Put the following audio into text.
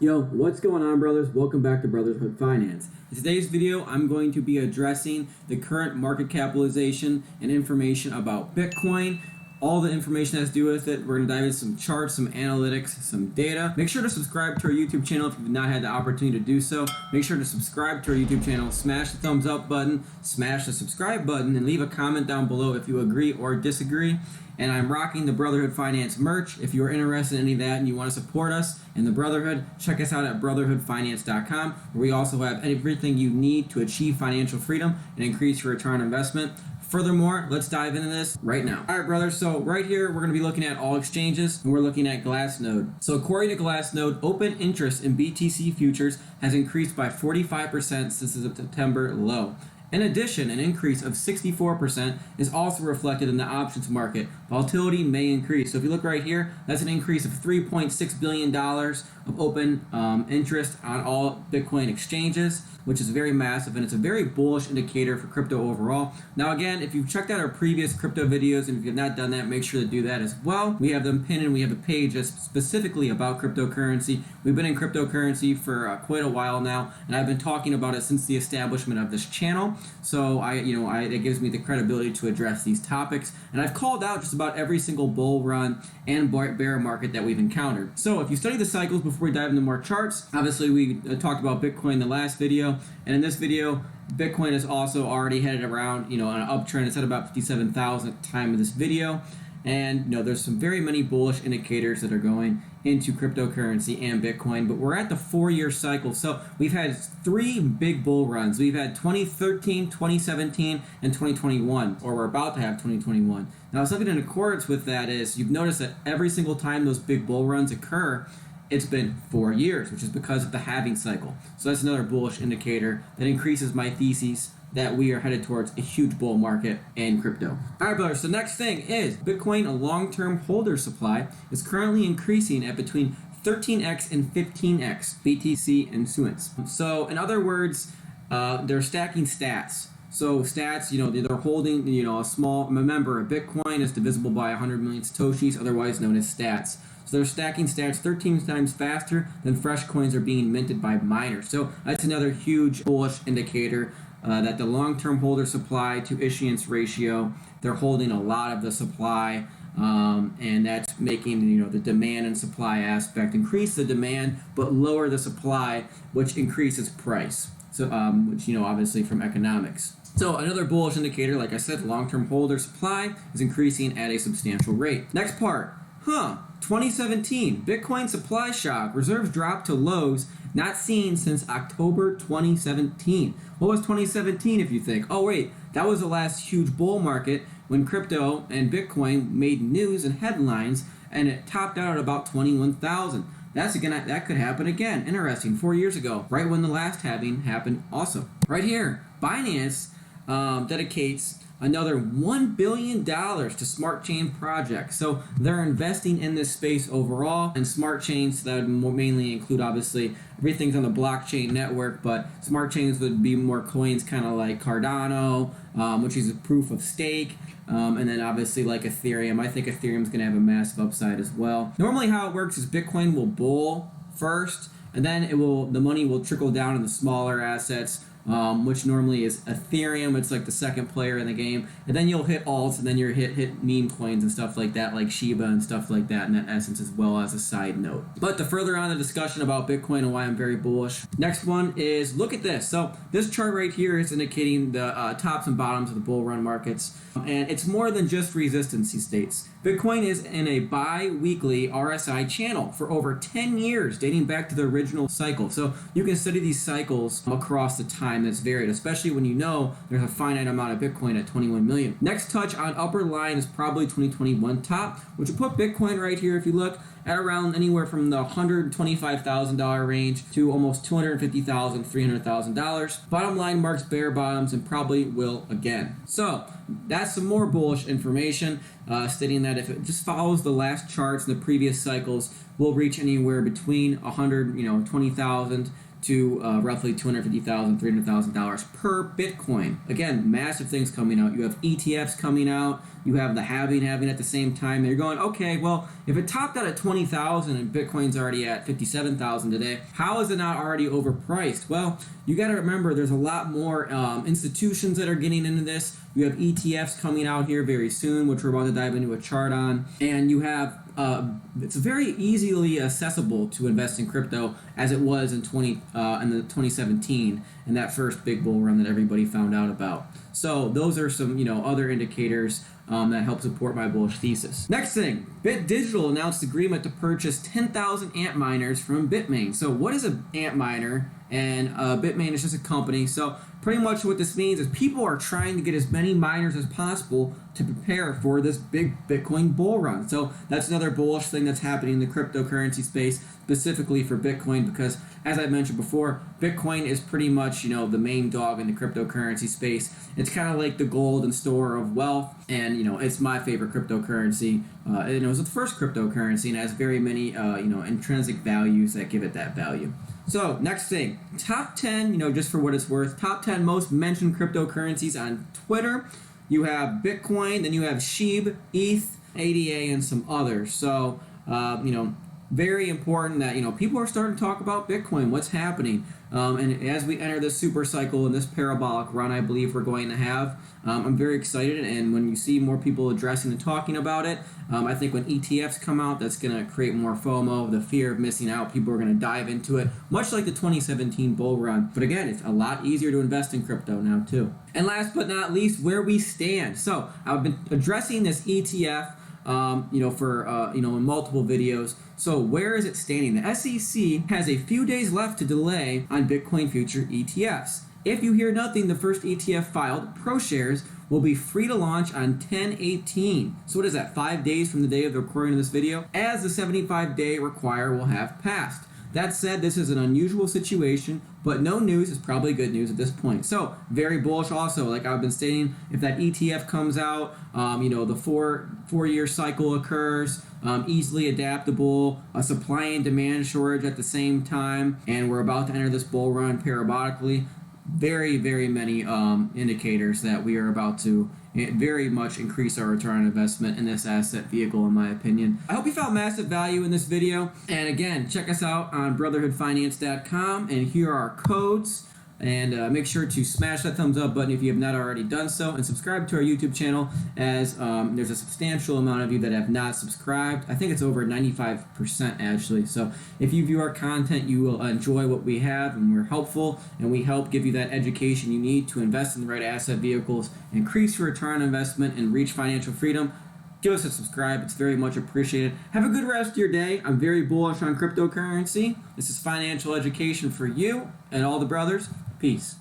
Yo, what's going on, brothers? Welcome back to Brotherhood Finance. In today's video, I'm going to be addressing the current market capitalization and information about Bitcoin, all the information that has to do with it. We're going to dive into some charts, some analytics, some data. Make sure to subscribe to our YouTube channel if you've not had the opportunity to do so. Make sure to subscribe to our YouTube channel, smash the thumbs up button, smash the subscribe button, and leave a comment down below if you agree or disagree. And I'm rocking the Brotherhood Finance merch. If you're interested in any of that and you want to support us in the Brotherhood, check us out at brotherhoodfinance.com, where we also have everything you need to achieve financial freedom and increase your return on investment. Furthermore, let's dive into this right now. All right, brothers, so right here, we're going to be looking at all exchanges, and we're looking at Glassnode. So according to Glassnode, open interest in BTC futures has increased by 45% since the September low. In addition, an increase of 64% is also reflected in the options market. Volatility may increase. So if you look right here, that's an increase of $3.6 billion of open interest on all Bitcoin exchanges, which is very massive, and it's a very bullish indicator for crypto overall. Now again, if you've checked out our previous crypto videos, and if you've not done that, make sure to do that as well. We have them pinned, and we have a page that's specifically about cryptocurrency. We've been in cryptocurrency for quite a while now, and I've been talking about it since the establishment of this channel. So it gives me the credibility to address these topics, and I've called out just about every single bull run and bear market that we've encountered. So if you study the cycles before we dive into more charts, obviously we talked about Bitcoin in the last video, and in this video, Bitcoin is also already headed around, on an uptrend. It's at about 57,000 at the time of this video. And there's some very many bullish indicators that are going into cryptocurrency and Bitcoin, but we're at the 4-year cycle. So we've had 3 big bull runs. We've had 2013, 2017, and 2021, or we're about to have 2021. Now, something in accordance with that is you've noticed that every single time those big bull runs occur, it's been 4 years, which is because of the halving cycle. So that's another bullish indicator that increases my thesis that we are headed towards a huge bull market in crypto. All right, brothers, so next thing is Bitcoin, a long-term holder supply, is currently increasing at between 13x and 15x BTC issuance. So in other words, they're stacking stats. So stats, they're holding, a small, remember, a Bitcoin is divisible by 100 million Satoshis, otherwise known as stats. So they're stacking stats 13 times faster than fresh coins are being minted by miners. So that's another huge bullish indicator that the long-term holder supply to issuance ratio, they're holding a lot of the supply, and that's making the demand and supply aspect increase the demand but lower the supply, which increases price. So which obviously from economics. So another bullish indicator, like I said, long-term holder supply is increasing at a substantial rate. Next part, 2017 Bitcoin supply shock, reserves dropped to lows not seen since October 2017. What was 2017 if you think? Oh wait, that was the last huge bull market when crypto and Bitcoin made news and headlines, and it topped out at about 21,000. That could happen again. Interesting. 4 years ago, right when the last halving happened also. Right here, Binance dedicates another $1 billion to smart chain projects. So they're investing in this space overall, and smart chains that would mainly include, obviously, everything's on the blockchain network, but smart chains would be more coins kind of like Cardano, which is a proof of stake, and then obviously like Ethereum. I think Ethereum's going to have a massive upside as well. Normally how it works is Bitcoin will bull first, and then the money will trickle down in the smaller assets, which normally is Ethereum. It's like the second player in the game, and then you'll hit alts, and then you'll hit meme coins and stuff like that, like Shiba and stuff like that in that essence, as well as a side note. But to further on the discussion about Bitcoin and why I'm very bullish, next one is look at this. So this chart right here is indicating the tops and bottoms of the bull run markets, and it's more than just resistance, he states. Bitcoin is in a bi-weekly RSI channel for over 10 years, dating back to the original cycle. So you can study these cycles across the time that's varied, especially when there's a finite amount of Bitcoin at 21 million. Next touch on upper line is probably 2021 top, which will put Bitcoin right here, if you look, at around anywhere from the $125,000 range to almost $250,000, $300,000. Bottom line marks bear bottoms and probably will again. So that's some more bullish information, stating that if it just follows the last charts in the previous cycles, we'll reach anywhere between $120,000 to roughly $250,000, $300,000 per Bitcoin. Again, massive things coming out. You have ETFs coming out. You have the halving at the same time. You're going, okay, well, if it topped out at 20,000 and Bitcoin's already at 57,000 today, how is it not already overpriced? Well, you got to remember there's a lot more institutions that are getting into this. You have ETFs coming out here very soon, which we're about to dive into a chart on. And you have it's very easily accessible to invest in crypto as it was in the 2017 and that first big bull run that everybody found out about. So those are some other indicators that help support my bullish thesis. Next thing, BitDigital announced agreement to purchase 10,000 Antminers from Bitmain. So what is an Antminer? And Bitmain is just a company. So pretty much what this means is people are trying to get as many miners as possible to prepare for this big Bitcoin bull run. So that's another bullish thing that's happening in the cryptocurrency space, specifically for Bitcoin, because as I mentioned before, Bitcoin is pretty much, the main dog in the cryptocurrency space. It's kind of like the gold and store of wealth, and, it's my favorite cryptocurrency. It was the first cryptocurrency and has very many, intrinsic values that give it that value. So, next thing, top 10, just for what it's worth, top 10 most mentioned cryptocurrencies on Twitter. You have Bitcoin, then you have SHIB, ETH, ADA, and some others. So, very important that, people are starting to talk about Bitcoin, what's happening. And as we enter this super cycle and this parabolic run I believe we're going to have, I'm very excited. And when you see more people addressing and talking about it, I think when ETFs come out, that's going to create more FOMO, the fear of missing out. People are going to dive into it, much like the 2017 bull run. But again, it's a lot easier to invest in crypto now too. And last but not least, where we stand. So I've been addressing this ETF in multiple videos. So where is it standing? The SEC has a few days left to delay on Bitcoin future ETFs. If you hear nothing, the first ETF filed, ProShares, will be free to launch on 10/18. So what is that, 5 days from the day of the recording of this video? As the 75-day require will have passed. That said, this is an unusual situation, but no news is probably good news at this point. So, very bullish also, like I've been stating, if that ETF comes out, the four-year cycle occurs, easily adaptable, a supply and demand shortage at the same time, and we're about to enter this bull run parabolically. Very, very many indicators that we are about to very much increase our return on investment in this asset vehicle, in my opinion. I hope you found massive value in this video. And again, check us out on brotherhoodfinance.com, and here are our codes. And make sure to smash that thumbs up button if you have not already done so, and subscribe to our YouTube channel, as there's a substantial amount of you that have not subscribed. I think it's over 95% actually. So if you view our content, you will enjoy what we have, and we're helpful, and we help give you that education you need to invest in the right asset vehicles, increase your return on investment, and reach financial freedom. Give us a subscribe. It's very much appreciated. Have a good rest of your day. I'm very bullish on cryptocurrency. This is financial education for you and all the brothers. Peace.